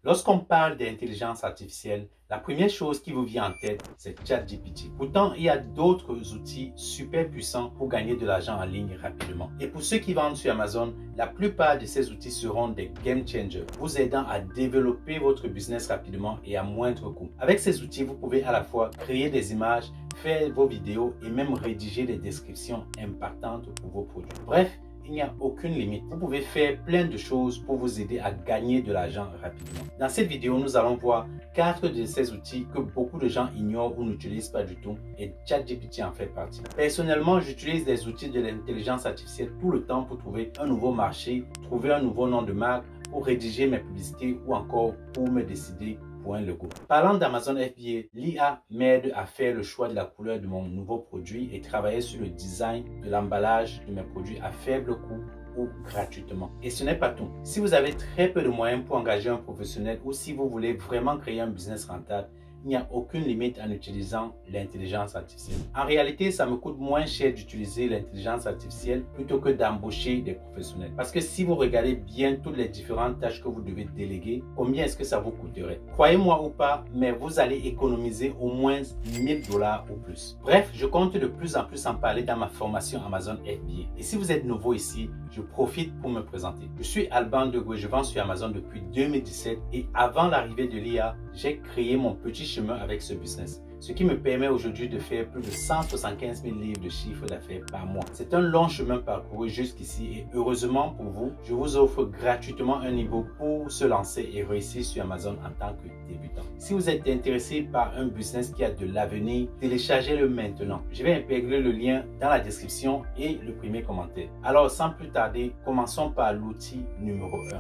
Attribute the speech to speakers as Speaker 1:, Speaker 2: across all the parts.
Speaker 1: Lorsqu'on parle d'intelligence artificielle, la première chose qui vous vient en tête, c'est ChatGPT. Pourtant, il y a d'autres outils super puissants pour gagner de l'argent en ligne rapidement. Et pour ceux qui vendent sur Amazon, la plupart de ces outils seront des game changers, vous aidant à développer votre business rapidement et à moindre coût. Avec ces outils, vous pouvez à la fois créer des images, faire vos vidéos et même rédiger des descriptions impactantes pour vos produits. Bref, il n'y a aucune limite. Vous pouvez faire plein de choses pour vous aider à gagner de l'argent rapidement. Dans cette vidéo, nous allons voir 4 de ces outils que beaucoup de gens ignorent ou n'utilisent pas du tout et ChatGPT en fait partie. Personnellement, j'utilise des outils de l'intelligence artificielle tout le temps pour trouver un nouveau marché, trouver un nouveau nom de marque, pour rédiger mes publicités ou encore pour me décider pour un logo. Parlant d'Amazon FBA, l'IA m'aide à faire le choix de la couleur de mon nouveau produit et travailler sur le design de l'emballage de mes produits à faible coût ou gratuitement. Et ce n'est pas tout. Si vous avez très peu de moyens pour engager un professionnel ou si vous voulez vraiment créer un business rentable, il n'y a aucune limite en utilisant l'intelligence artificielle. En réalité, ça me coûte moins cher d'utiliser l'intelligence artificielle plutôt que d'embaucher des professionnels. Parce que si vous regardez bien toutes les différentes tâches que vous devez déléguer, combien est-ce que ça vous coûterait? Croyez-moi ou pas, mais vous allez économiser au moins 1000 $ ou plus. Bref, je compte de plus en plus en parler dans ma formation Amazon FBA. Et si vous êtes nouveau ici, je profite pour me présenter. Je suis Alban Degué, je vends sur Amazon depuis 2017 et avant l'arrivée de l'IA, j'ai créé mon petit chemin avec ce business, ce qui me permet aujourd'hui de faire plus de 175 000 livres de chiffre d'affaires par mois. C'est un long chemin parcouru jusqu'ici et heureusement pour vous, je vous offre gratuitement un e-book pour se lancer et réussir sur Amazon en tant que débutant. Si vous êtes intéressé par un business qui a de l'avenir, téléchargez-le maintenant. Je vais intégrer le lien dans la description et le premier commentaire. Alors sans plus tarder, commençons par l'outil numéro 1.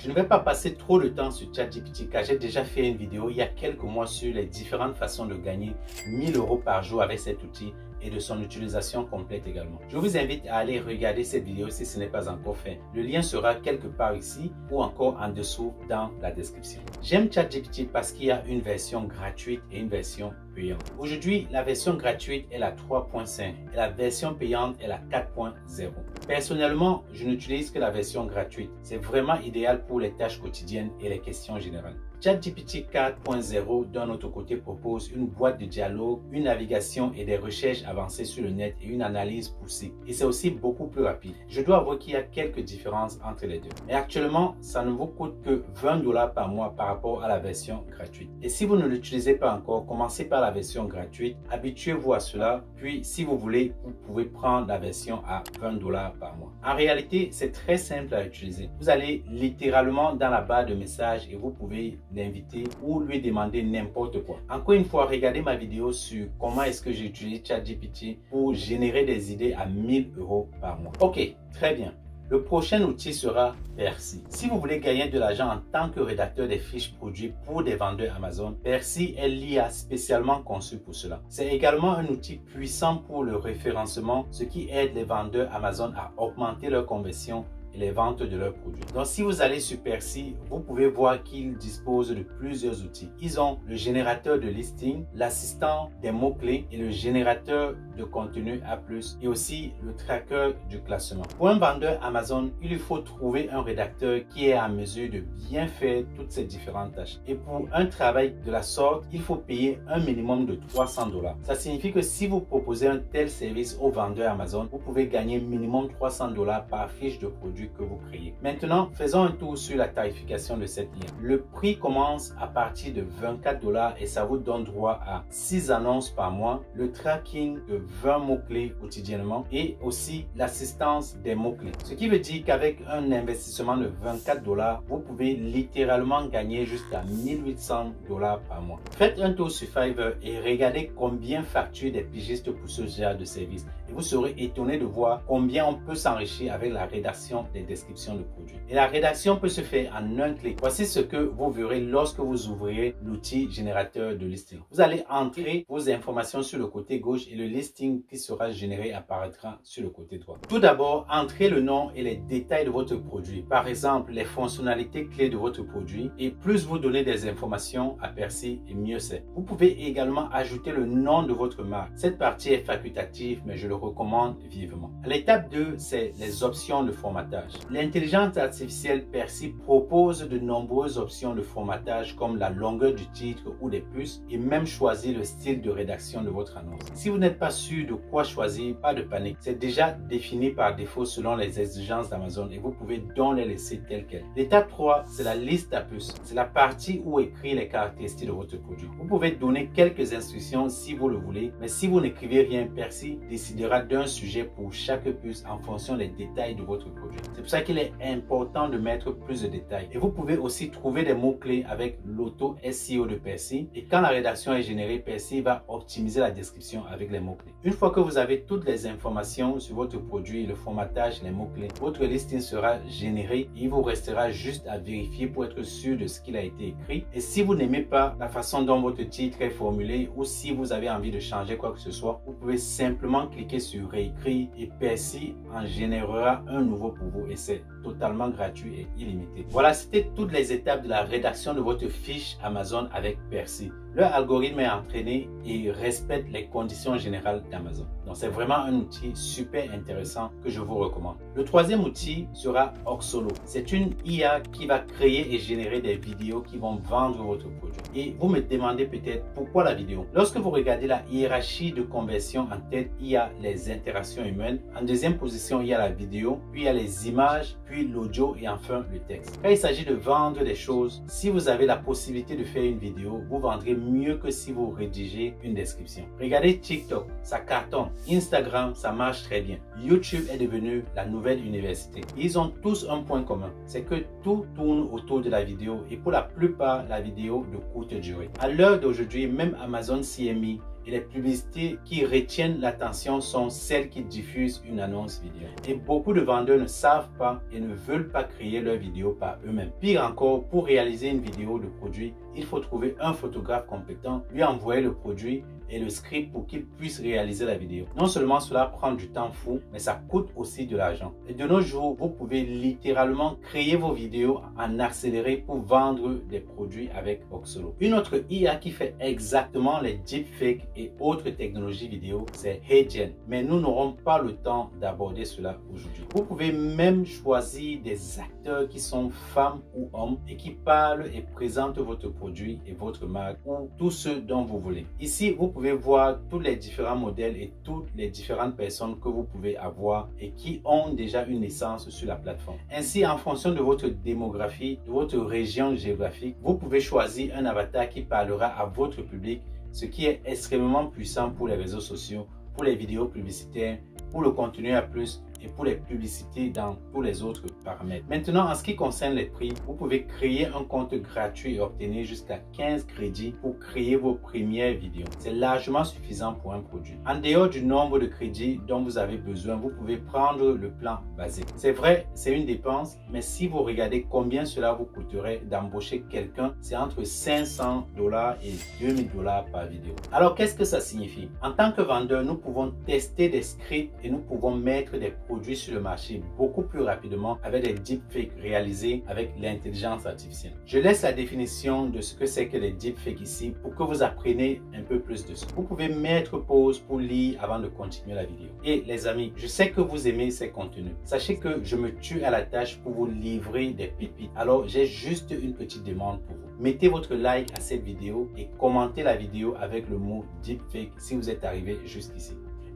Speaker 1: Je ne vais pas passer trop de temps sur ChatGPT car j'ai déjà fait une vidéo il y a quelques mois sur les différentes façons de gagner 1000 € par jour avec cet outil et de son utilisation complète également. Je vous invite à aller regarder cette vidéo si ce n'est pas encore fait. Le lien sera quelque part ici ou encore en dessous dans la description. J'aime ChatGPT parce qu'il y a une version gratuite et une version payante. Aujourd'hui, la version gratuite est la 3.5 et la version payante est la 4.0. Personnellement, je n'utilise que la version gratuite. C'est vraiment idéal pour les tâches quotidiennes et les questions générales. ChatGPT 4.0 d'un autre côté propose une boîte de dialogue, une navigation et des recherches avancées sur le net et une analyse poussée. Et c'est aussi beaucoup plus rapide. Je dois avouer qu'il y a quelques différences entre les deux. Et actuellement, ça ne vous coûte que 20 $ par mois par rapport à la version gratuite. Et si vous ne l'utilisez pas encore, commencez par la version gratuite, habituez-vous à cela, puis si vous voulez, vous pouvez prendre la version à 20 $ par mois. En réalité, c'est très simple à utiliser. Vous allez littéralement dans la barre de messages et vous pouvez l'inviter ou lui demander n'importe quoi. Encore une fois, regardez ma vidéo sur comment est-ce que j'utilise ChatGPT pour générer des idées à 1000 € par mois. Ok, très bien. Le prochain outil sera Percy. Si vous voulez gagner de l'argent en tant que rédacteur des fiches produits pour des vendeurs Amazon, Percy est l'IA spécialement conçu pour cela. C'est également un outil puissant pour le référencement, ce qui aide les vendeurs Amazon à augmenter leur conversion et les ventes de leurs produits. Donc si vous allez sur Percy, vous pouvez voir qu'ils disposent de plusieurs outils. Ils ont le générateur de listing, l'assistant des mots-clés et le générateur de contenu A+, et aussi le tracker du classement. Pour un vendeur Amazon, il lui faut trouver un rédacteur qui est en mesure de bien faire toutes ces différentes tâches. Et pour un travail de la sorte, il faut payer un minimum de 300 $. Ça signifie que si vous proposez un tel service aux vendeurs Amazon, vous pouvez gagner minimum 300 $ par fiche de produit que vous créez. Maintenant, faisons un tour sur la tarification de cette ligne. Le prix commence à partir de 24 $ et ça vous donne droit à 6 annonces par mois, le tracking de 20 mots-clés quotidiennement et aussi l'assistance des mots-clés. Ce qui veut dire qu'avec un investissement de 24 $, vous pouvez littéralement gagner jusqu'à 1800 $ par mois. Faites un tour sur Fiverr et regardez combien facturent des pigistes pour ce genre de service. Et vous serez étonné de voir combien on peut s'enrichir avec la rédaction des descriptions de produits. Et la rédaction peut se faire en un clic. Voici ce que vous verrez lorsque vous ouvrirez l'outil générateur de listing. Vous allez entrer vos informations sur le côté gauche et le listing qui sera généré apparaîtra sur le côté droit. Tout d'abord, entrez le nom et les détails de votre produit. Par exemple, les fonctionnalités clés de votre produit. Et plus vous donnez des informations à Percy, et mieux c'est. Vous pouvez également ajouter le nom de votre marque. Cette partie est facultative, mais je le recommande vivement. L'étape 2, c'est les options de formatage. L'intelligence artificielle Percy propose de nombreuses options de formatage comme la longueur du titre ou des puces et même choisir le style de rédaction de votre annonce. Si vous n'êtes pas sûr de quoi choisir, pas de panique. C'est déjà défini par défaut selon les exigences d'Amazon et vous pouvez donc les laisser telles quelles. L'étape 3, c'est la liste à puces. C'est la partie où écrit les caractéristiques de votre produit. Vous pouvez donner quelques instructions si vous le voulez, mais si vous n'écrivez rien, Percy décidera d'un sujet pour chaque puce en fonction des détails de votre produit. C'est pour ça qu'il est important de mettre plus de détails. Et vous pouvez aussi trouver des mots-clés avec l'auto SEO de Percy. Et quand la rédaction est générée, Percy va optimiser la description avec les mots-clés. Une fois que vous avez toutes les informations sur votre produit, le formatage, les mots-clés, votre listing sera généré et il vous restera juste à vérifier pour être sûr de ce qu'il a été écrit. Et si vous n'aimez pas la façon dont votre titre est formulé ou si vous avez envie de changer quoi que ce soit, vous pouvez simplement cliquer sur réécrire et Percy en générera un nouveau pour vous et c'est totalement gratuit et illimité. Voilà, c'était toutes les étapes de la rédaction de votre fiche Amazon avec Percy. Leur algorithme est entraîné et respecte les conditions générales d'Amazon. Donc, c'est vraiment un outil super intéressant que je vous recommande. Le troisième outil sera Oxolo. C'est une IA qui va créer et générer des vidéos qui vont vendre votre produit. Et vous me demandez peut-être pourquoi la vidéo. Lorsque vous regardez la hiérarchie de conversion en tête, il y a les interactions humaines. En deuxième position, il y a la vidéo, puis il y a les images, puis l'audio et enfin le texte. Quand il s'agit de vendre des choses, si vous avez la possibilité de faire une vidéo, vous vendrez mieux que si vous rédigez une description. Regardez TikTok, ça cartonne. Instagram, ça marche très bien. YouTube est devenu la nouvelle université. Ils ont tous un point commun, c'est que tout tourne autour de la vidéo et pour la plupart, la vidéo de courte durée. À l'heure d'aujourd'hui, même Amazon CMI et les publicités qui retiennent l'attention sont celles qui diffusent une annonce vidéo. Et beaucoup de vendeurs ne savent pas et ne veulent pas créer leur vidéo par eux-mêmes. Pire encore, pour réaliser une vidéo de produit, il faut trouver un photographe compétent, lui envoyer le produit et le script pour qu'il puisse réaliser la vidéo. Non seulement cela prend du temps fou, mais ça coûte aussi de l'argent. Et de nos jours, vous pouvez littéralement créer vos vidéos en accéléré pour vendre des produits avec Oxolo. Une autre IA qui fait exactement les deepfakes et autres technologies vidéo, c'est HeyGen. Mais nous n'aurons pas le temps d'aborder cela aujourd'hui. Vous pouvez même choisir des acteurs qui sont femmes ou hommes et qui parlent et présentent votre produit et votre marque ou tout ce dont vous voulez. Ici, vous pouvez voir tous les différents modèles et toutes les différentes personnes que vous pouvez avoir et qui ont déjà une naissance sur la plateforme. Ainsi, en fonction de votre démographie, de votre région géographique, vous pouvez choisir un avatar qui parlera à votre public, ce qui est extrêmement puissant pour les réseaux sociaux, pour les vidéos publicitaires, pour le contenu à plus et pour les publicités dans tous les autres paramètres. Maintenant, en ce qui concerne les prix, vous pouvez créer un compte gratuit et obtenir jusqu'à 15 crédits pour créer vos premières vidéos. C'est largement suffisant pour un produit. En dehors du nombre de crédits dont vous avez besoin, vous pouvez prendre le plan basique. C'est vrai, c'est une dépense, mais si vous regardez combien cela vous coûterait d'embaucher quelqu'un, c'est entre 500 $ et 2000 $ par vidéo. Alors, qu'est-ce que ça signifie? En tant que vendeur, nous pouvons tester des scripts et nous pouvons mettre des produits sur le marché beaucoup plus rapidement avec des deepfakes réalisés avec l'intelligence artificielle. Je laisse la définition de ce que c'est que les deepfakes ici pour que vous appreniez un peu plus dessus. Vous pouvez mettre pause pour lire avant de continuer la vidéo. Et les amis, je sais que vous aimez ces contenus. Sachez que je me tue à la tâche pour vous livrer des pépites. Alors, j'ai juste une petite demande pour vous. Mettez votre like à cette vidéo et commentez la vidéo avec le mot deepfake si vous êtes arrivé jusqu'ici.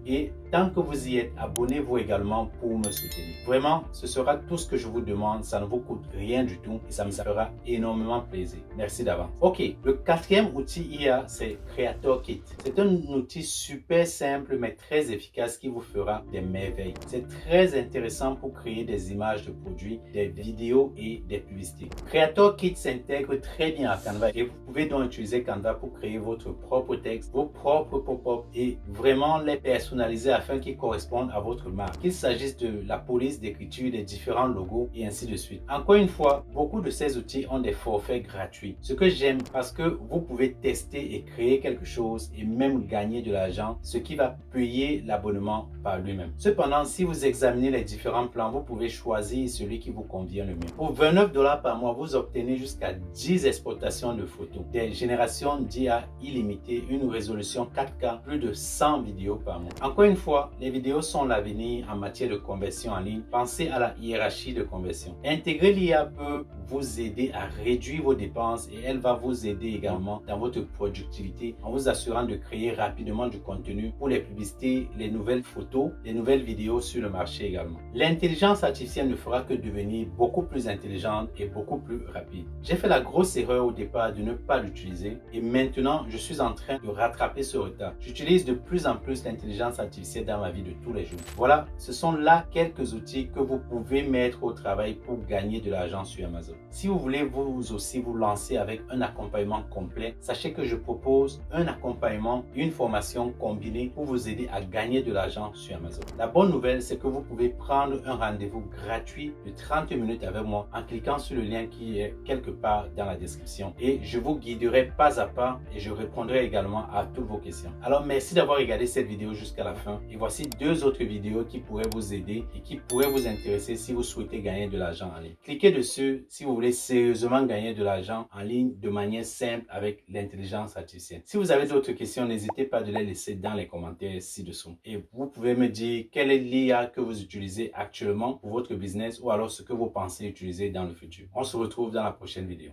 Speaker 1: Et tant que vous y êtes, abonnez-vous également pour me soutenir. Vraiment, ce sera tout ce que je vous demande. Ça ne vous coûte rien du tout et ça me fera énormément plaisir. Merci d'avance. Ok, le quatrième outil IA, c'est Creator Kit. C'est un outil super simple mais très efficace qui vous fera des merveilles. C'est très intéressant pour créer des images de produits, des vidéos et des publicités. Creator Kit s'intègre très bien à Canva et vous pouvez donc utiliser Canva pour créer votre propre texte, vos propres pop-up et vraiment les personnaliser afin qu'ils correspondent à votre marque, qu'il s'agisse de la police d'écriture, des différents logos et ainsi de suite. Encore une fois, beaucoup de ces outils ont des forfaits gratuits, ce que j'aime parce que vous pouvez tester et créer quelque chose et même gagner de l'argent, ce qui va payer l'abonnement par lui-même. Cependant, si vous examinez les différents plans, vous pouvez choisir celui qui vous convient le mieux. Pour 29 $ par mois, vous obtenez jusqu'à 10 exportations de photos, des générations d'IA illimitées, une résolution 4K, plus de 100 vidéos par mois. Encore une fois, les vidéos sont l'avenir en matière de conversion en ligne. Pensez à la hiérarchie de conversion. Intégrer l'IA peut vous aider à réduire vos dépenses et elle va vous aider également dans votre productivité en vous assurant de créer rapidement du contenu pour les publicités, les nouvelles photos, les nouvelles vidéos sur le marché également. L'intelligence artificielle ne fera que devenir beaucoup plus intelligente et beaucoup plus rapide. J'ai fait la grosse erreur au départ de ne pas l'utiliser et maintenant je suis en train de rattraper ce retard. J'utilise de plus en plus l'intelligence artificielle dans ma vie de tous les jours. Voilà, ce sont là quelques outils que vous pouvez mettre au travail pour gagner de l'argent sur Amazon. Si vous voulez vous aussi vous lancer avec un accompagnement complet, sachez que je propose un accompagnement, une formation combinée pour vous aider à gagner de l'argent sur Amazon. La bonne nouvelle, c'est que vous pouvez prendre un rendez-vous gratuit de 30 minutes avec moi en cliquant sur le lien qui est quelque part dans la description et je vous guiderai pas à pas et je répondrai également à toutes vos questions. Alors merci d'avoir regardé cette vidéo jusqu'à la fin et voici deux autres vidéos qui pourraient vous aider et qui pourraient vous intéresser si vous souhaitez gagner de l'argent en ligne. Cliquez dessus si vous voulez sérieusement gagner de l'argent en ligne de manière simple avec l'intelligence artificielle. Si vous avez d'autres questions, n'hésitez pas à les laisser dans les commentaires ci-dessous. Et vous pouvez me dire quelle est l'IA que vous utilisez actuellement pour votre business ou alors ce que vous pensez utiliser dans le futur. On se retrouve dans la prochaine vidéo.